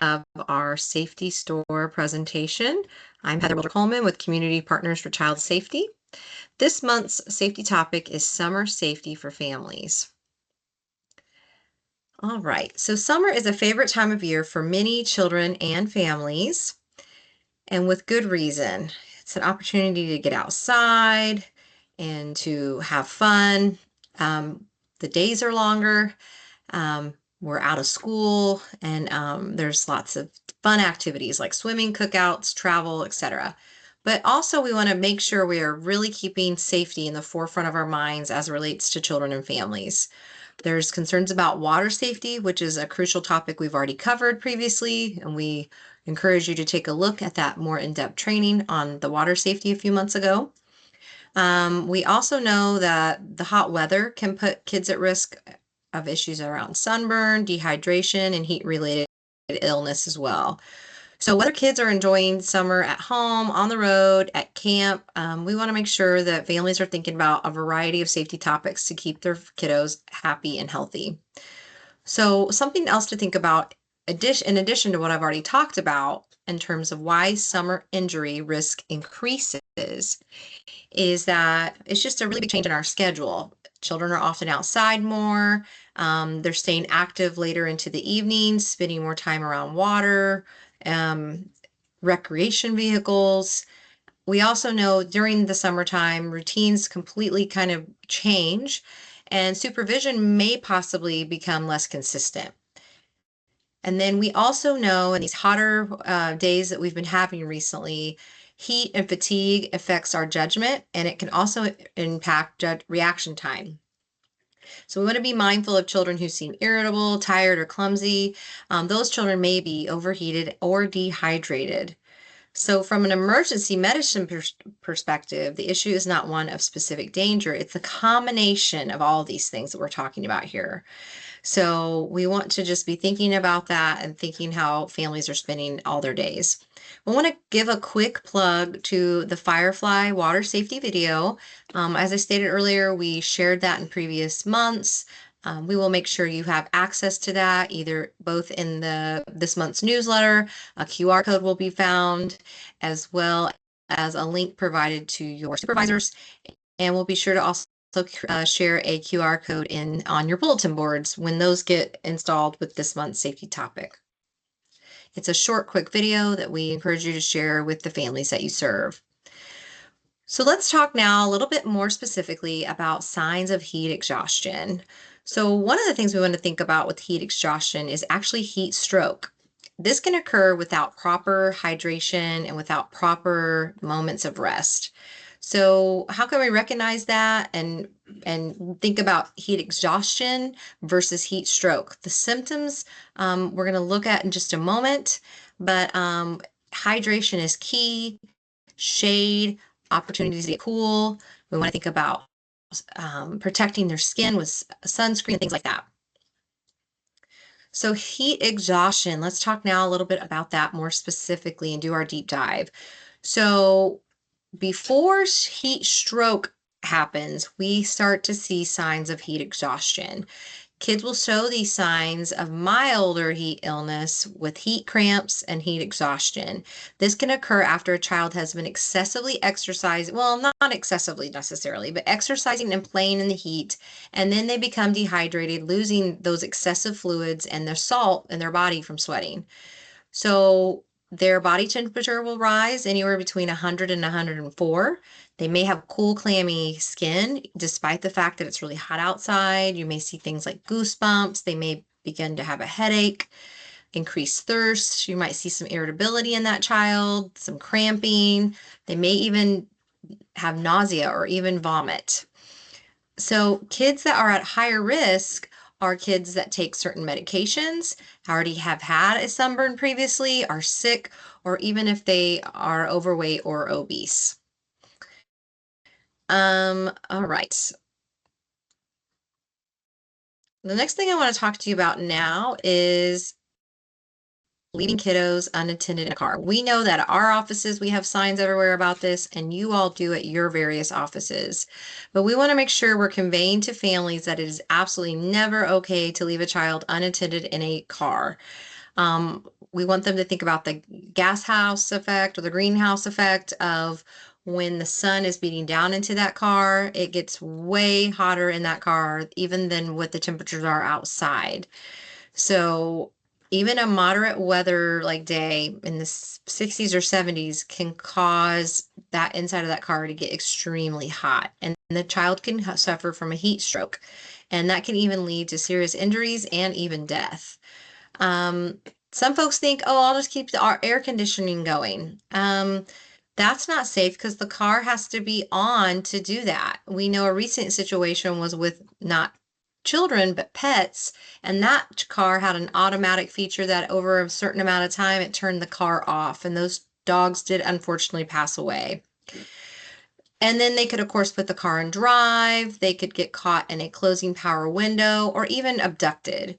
of our safety store presentation. I'm Heather Wilder-Coleman with Community Partners for Child Safety. This month's safety topic is summer safety for families. All right, so summer is a favorite time of year for many children and families, and with good reason. It's an opportunity to get outside and to have fun. The days are longer. We're out of school, and there's lots of fun activities like swimming, cookouts, travel, etc. But also we want to make sure we are really keeping safety in the forefront of our minds as it relates to children and families. There's concerns about water safety, which is a crucial topic we've already covered previously, and we encourage you to take a look at that more in-depth training on the water safety a few months ago. We also know that the hot weather can put kids at risk of issues around sunburn, dehydration, and heat-related illness as well. So whether kids are enjoying summer at home, on the road, at camp, we want to make sure that families are thinking about a variety of safety topics to keep their kiddos happy and healthy. So something else to think about in addition to what I've already talked about in terms of why summer injury risk increases is that it's just a really big change in our schedule. Children are often outside more. They're staying active later into the evening, spending more time around water, recreation vehicles. We also know during the summertime, routines completely kind of change, and supervision may possibly become less consistent. And then we also know in these hotter days that we've been having recently, heat and fatigue affects our judgment, and it can also impact reaction time. So we want to be mindful of children who seem irritable, tired, or clumsy. Those children may be overheated or dehydrated. So from an emergency medicine perspective, the issue is not one of specific danger. It's a combination of all these things that we're talking about here. So we want to just be thinking about that and thinking how families are spending all their days. We want to give a quick plug to the Firefly water safety video. As I stated earlier, we shared that in previous months. We will make sure you have access to that, either both in this month's newsletter, a QR code will be found, as well as a link provided to your supervisors. And we'll be sure to also share a QR code on your bulletin boards when those get installed with this month's safety topic. It's a short, quick video that we encourage you to share with the families that you serve. So let's talk now a little bit more specifically about signs of heat exhaustion. So one of the things we want to think about with heat exhaustion is actually heat stroke. This can occur without proper hydration and without proper moments of rest. So how can we recognize that and think about heat exhaustion versus heat stroke? The symptoms we're going to look at in just a moment, but hydration is key. Shade, opportunities to get cool. We want to think about protecting their skin with sunscreen and things like that. So heat exhaustion, let's talk now a little bit about that more specifically and do our deep dive. So before heat stroke happens, we start to see signs of heat exhaustion. Kids will show these signs of milder heat illness with heat cramps and heat exhaustion. This can occur after a child has been excessively exercising, well, not excessively necessarily, but exercising and playing in the heat, and then they become dehydrated, losing those excessive fluids and the salt in their body from sweating. So their body temperature will rise anywhere between 100 and 104. They may have cool, clammy skin, despite the fact that it's really hot outside. You may see things like goosebumps. They may begin to have a headache, increased thirst. You might see some irritability in that child, some cramping. They may even have nausea or even vomit. So kids that are at higher risk are kids that take certain medications, already have had a sunburn previously, are sick, or even if they are overweight or obese. All right. The next thing I want to talk to you about now is leaving kiddos unattended in a car. We know that at our offices, we have signs everywhere about this, and you all do at your various offices. But we want to make sure we're conveying to families that it is absolutely never okay to leave a child unattended in a car. we want them to think about the gas house effect or the greenhouse effect of when the sun is beating down into that car, it gets way hotter in that car, even than what the temperatures are outside. So even a moderate weather like day in the 60s or 70s can cause that inside of that car to get extremely hot, and the child can suffer from a heat stroke, and that can even lead to serious injuries and even death. Um, some folks think, oh, I'll just keep the air conditioning going. That's not safe because the car has to be on to do that. We know a recent situation was with not children, but pets, and that car had an automatic feature that over a certain amount of time, it turned the car off, and those dogs did unfortunately pass away. And then they could, of course, put the car in drive. They could get caught in a closing power window or even abducted.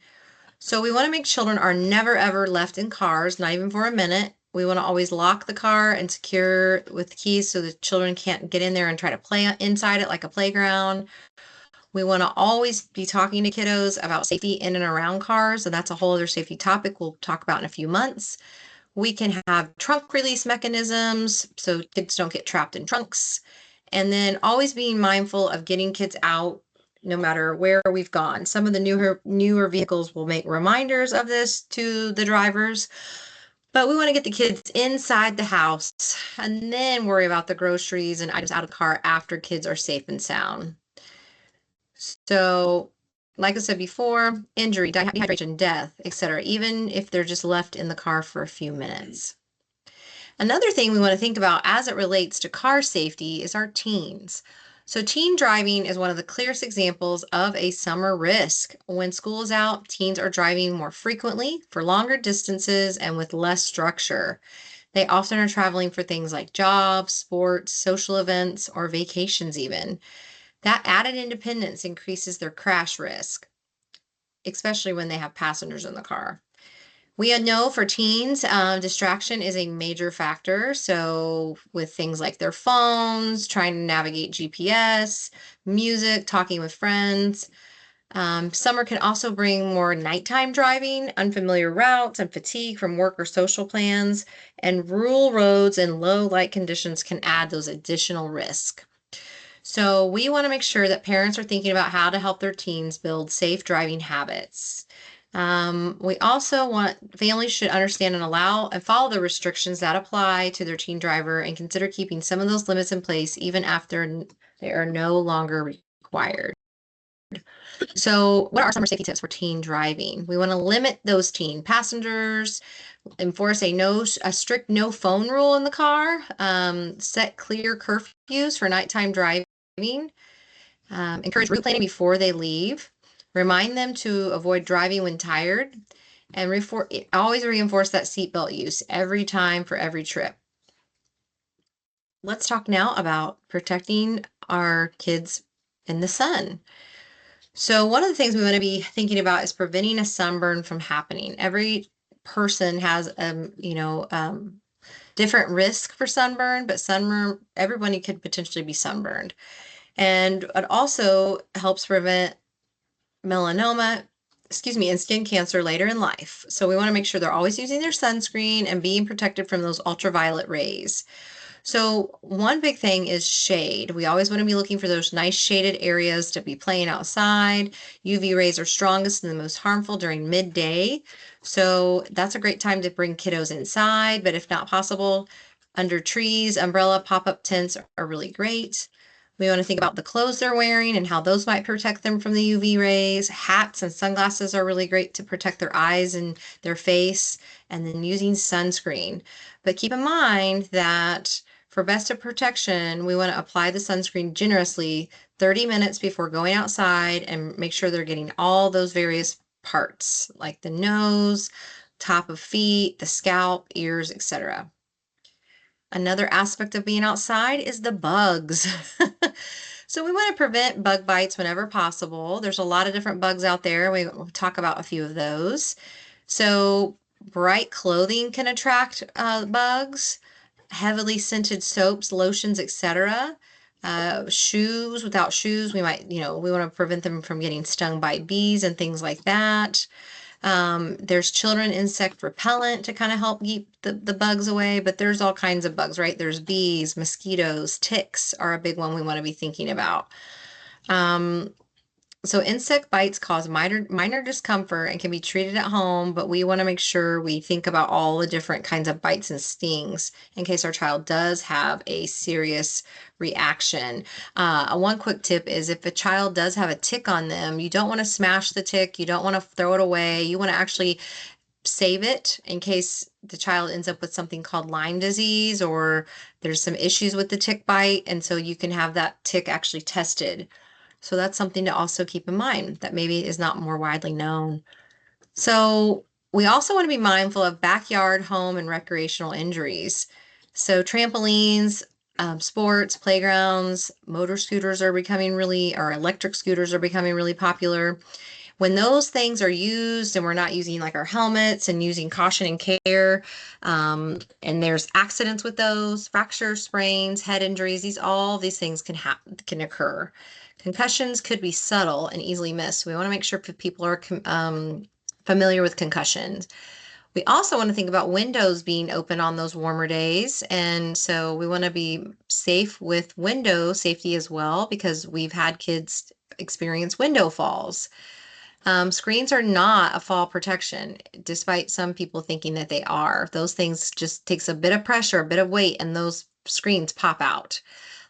So we want to make children are never ever left in cars, not even for a minute. We want to always lock the car and secure with keys so the children can't get in there and try to play inside it like a playground. We want to always be talking to kiddos about safety in and around cars, and that's a whole other safety topic we'll talk about in a few months. We can have trunk release mechanisms so kids don't get trapped in trunks. And then always being mindful of getting kids out no matter where we've gone. Some of the newer vehicles will make reminders of this to the drivers, but we want to get the kids inside the house and then worry about the groceries and items out of the car after kids are safe and sound. So, like I said before, injury, dehydration, death, etc., even if they're just left in the car for a few minutes. Another thing we want to think about as it relates to car safety is our teens. So teen driving is one of the clearest examples of a summer risk. When school is out, teens are driving more frequently for longer distances and with less structure. They often are traveling for things like jobs, sports, social events, or vacations even. That added independence increases their crash risk, especially when they have passengers in the car. We know for teens, distraction is a major factor. So with things like their phones, trying to navigate GPS, music, talking with friends. Summer can also bring more nighttime driving, unfamiliar routes, and fatigue from work or social plans. And rural roads and low light conditions can add those additional risks. So we want to make sure that parents are thinking about how to help their teens build safe driving habits. We also want families should understand and allow and follow the restrictions that apply to their teen driver and consider keeping some of those limits in place even after they are no longer required. So what are summer safety tips for teen driving? We want to limit those teen passengers, enforce a strict no phone rule in the car, set clear curfews for nighttime driving, encourage route planning before they leave, remind them to avoid driving when tired, and always reinforce that seatbelt use every time for every trip. Let's talk now about protecting our kids in the sun. So one of the things we want to be thinking about is preventing a sunburn from happening. Every person has, different risk for sunburn, but everybody could potentially be sunburned. And it also helps prevent melanoma, and skin cancer later in life. So we want to make sure they're always using their sunscreen and being protected from those ultraviolet rays. So one big thing is shade. We always want to be looking for those nice shaded areas to be playing outside. UV rays are strongest and the most harmful during midday. So that's a great time to bring kiddos inside, but if not possible, under trees, umbrella, pop-up tents are really great. We want to think about the clothes they're wearing and how those might protect them from the UV rays. Hats and sunglasses are really great to protect their eyes and their face, and then using sunscreen. But keep in mind that for best of protection, we want to apply the sunscreen generously 30 minutes before going outside and make sure they're getting all those various parts like the nose, top of feet, the scalp, ears, etc. Another aspect of being outside is the bugs. So we want to prevent bug bites whenever possible. There's a lot of different bugs out there. We'll talk about a few of those. So bright clothing can attract bugs, heavily scented soaps, lotions, etc. Shoes, without shoes, we want to prevent them from getting stung by bees and things like that. There's children insect repellent to kind of help keep the bugs away, but there's all kinds of bugs, right? There's bees, mosquitoes, ticks are a big one we want to be thinking about. Um, so insect bites cause minor discomfort and can be treated at home, but we want to make sure we think about all the different kinds of bites and stings in case our child does have a serious reaction. One quick tip is if a child does have a tick on them, you don't want to smash the tick, you don't want to throw it away, you want to actually save it in case the child ends up with something called Lyme disease or there's some issues with the tick bite, and so you can have that tick actually tested. So that's something to also keep in mind that maybe is not more widely known. So we also want to be mindful of backyard, home, and recreational injuries. So trampolines, sports, playgrounds, motor scooters are becoming really, or electric scooters are becoming really popular. When those things are used and we're not using like our helmets and using caution and care, and there's accidents with those, fractures, sprains, head injuries, all these things can occur. Concussions could be subtle and easily missed. We want to make sure people are familiar with concussions. We also want to think about windows being open on those warmer days. And so we want to be safe with window safety as well, because we've had kids experience window falls. Screens are not a fall protection, despite some people thinking that they are. Those things just takes a bit of pressure, a bit of weight, and those screens pop out.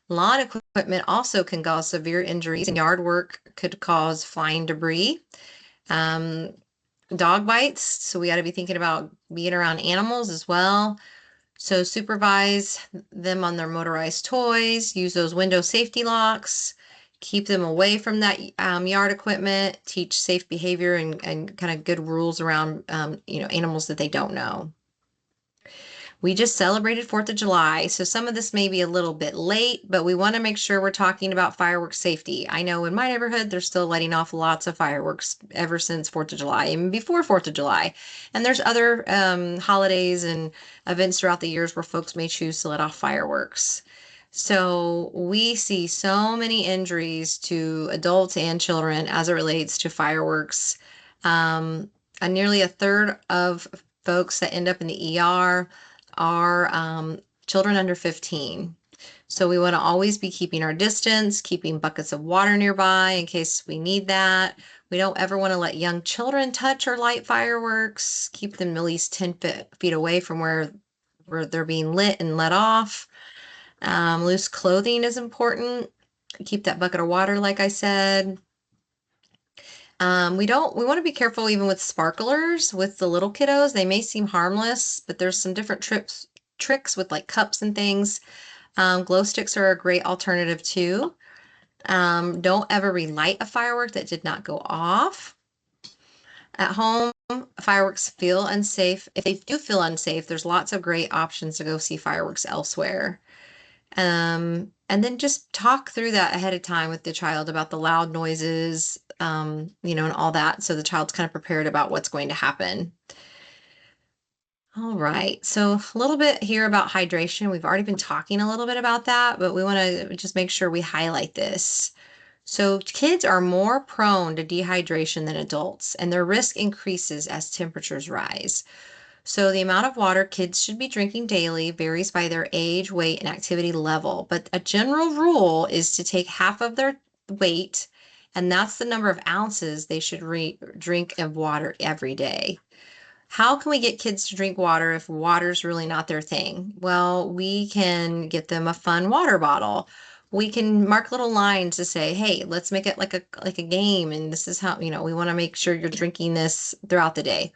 Lawn equipment also can cause severe injuries, and yard work could cause flying debris. Um, Dog bites, so we got to be thinking about being around animals as well. So supervise them on their motorized toys, use those window safety locks, keep them away from that yard equipment, teach safe behavior and kind of good rules around animals that they don't know. We just celebrated 4th of July, so some of this may be a little bit late, but we want to make sure we're talking about fireworks safety. I know in my neighborhood, they're still letting off lots of fireworks ever since 4th of July, even before 4th of July. And there's other holidays and events throughout the years where folks may choose to let off fireworks. So we see so many injuries to adults and children as it relates to fireworks. Nearly a third of folks that end up in the ER are children under 15. So we want to always be keeping our distance, keeping buckets of water nearby in case we need that. We don't ever want to let young children touch or light fireworks. Keep them at least 10 feet away from where they're being lit and let off. Loose clothing is important. Keep that bucket of water, like I said. We want to be careful even with sparklers with the little kiddos. They may seem harmless, but there's some different tricks with like cups and things. Glow sticks are a great alternative too. Don't ever relight a firework that did not go off. At home, fireworks feel unsafe. If they do feel unsafe, there's lots of great options to go see fireworks elsewhere. And then just talk through that ahead of time with the child about the loud noises, and all that. So the child's kind of prepared about what's going to happen. All right. So a little bit here about hydration. We've already been talking a little bit about that, but we want to just make sure we highlight this. So kids are more prone to dehydration than adults, and their risk increases as temperatures rise. So the amount of water kids should be drinking daily varies by their age, weight, and activity level. But a general rule is to take half of their weight, and that's the number of ounces they should drink of water every day. How can we get kids to drink water if water's really not their thing? Well, we can get them a fun water bottle. We can mark little lines to say, hey, let's make it like a game, and this is how, we want to make sure you're drinking this throughout the day.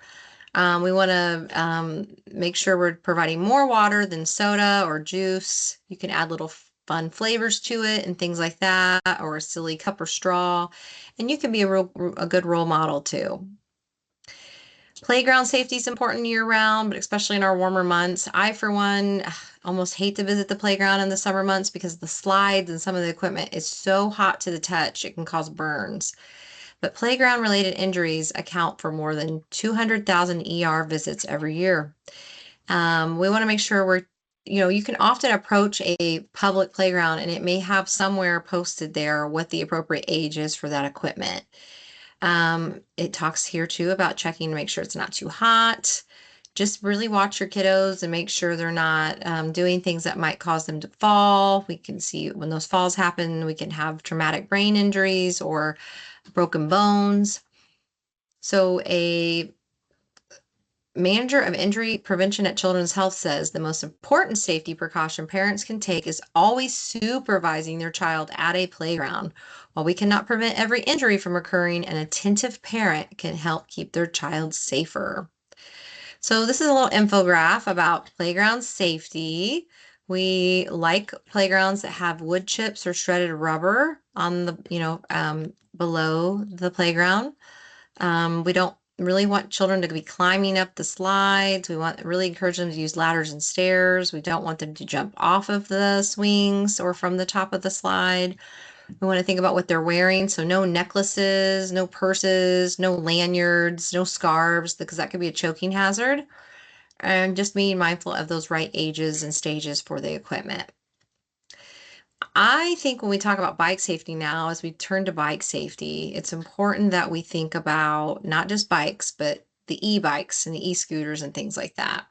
We want to make sure we're providing more water than soda or juice. You can add little fun flavors to it and things like that, or a silly cup or straw. And you can be a good role model too. Playground safety is important year round, but especially in our warmer months. I, for one, almost hate to visit the playground in the summer months because the slides and some of the equipment is so hot to the touch, it can cause burns. But playground-related injuries account for more than 200,000 ER visits every year. We want to make sure you can often approach a public playground and it may have somewhere posted there what the appropriate age is for that equipment. It talks here too about checking to make sure it's not too hot. Just really watch your kiddos and make sure they're not doing things that might cause them to fall. We can see when those falls happen, we can have traumatic brain injuries or broken bones. So a manager of injury prevention at Children's Health says the most important safety precaution parents can take is always supervising their child at a playground. While we cannot prevent every injury from occurring, an attentive parent can help keep their child safer. So this is a little infographic about playground safety. We like playgrounds that have wood chips or shredded rubber on the, below the playground. We don't really want children to be climbing up the slides. We want really encourage them to use ladders and stairs. We don't want them to jump off of the swings or from the top of the slide. We want to think about what they're wearing. So no necklaces, no purses, no lanyards, no scarves, because that could be a choking hazard. And just being mindful of those right ages and stages for the equipment. I think when we talk about bike safety now, as we turn to bike safety, it's important that we think about not just bikes, but the e-bikes and the e-scooters and things like that.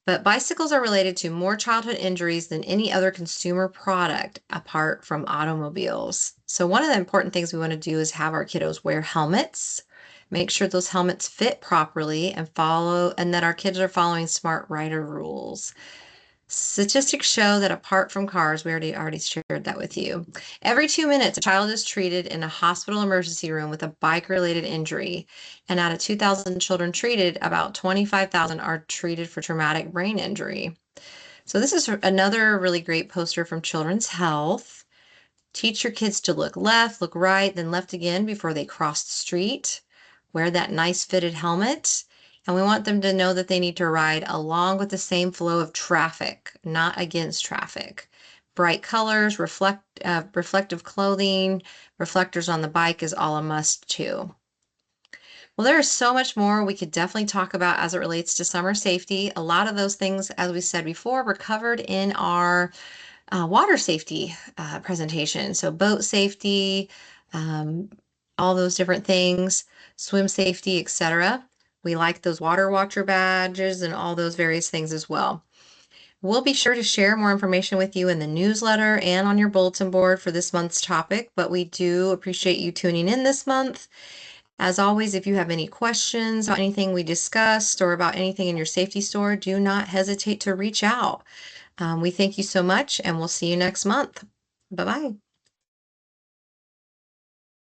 But bicycles are related to more childhood injuries than any other consumer product apart from automobiles. So one of the important things we want to do is have our kiddos wear helmets, make sure those helmets fit properly and that our kids are following smart rider rules. Statistics show that apart from cars, we already shared that with you. Every 2 minutes, a child is treated in a hospital emergency room with a bike-related injury. And out of 2,000 children treated, about 25,000 are treated for traumatic brain injury. So this is another really great poster from Children's Health. Teach your kids to look left, look right, then left again before they cross the street. Wear that nice fitted helmet. And we want them to know that they need to ride along with the same flow of traffic, not against traffic. Bright colors, reflective clothing, reflectors on the bike is all a must too. Well, there is so much more we could definitely talk about as it relates to summer safety. A lot of those things, as we said before, were covered in our water safety presentation. So boat safety, um, all those different things, swim safety, etc. We like those water watcher badges and all those various things as well. We'll be sure to share more information with you in the newsletter and on your bulletin board for this month's topic, but we do appreciate you tuning in this month. As always, if you have any questions about anything we discussed or about anything in your safety store, do not hesitate to reach out. We thank you so much, and we'll see you next month. Bye-bye.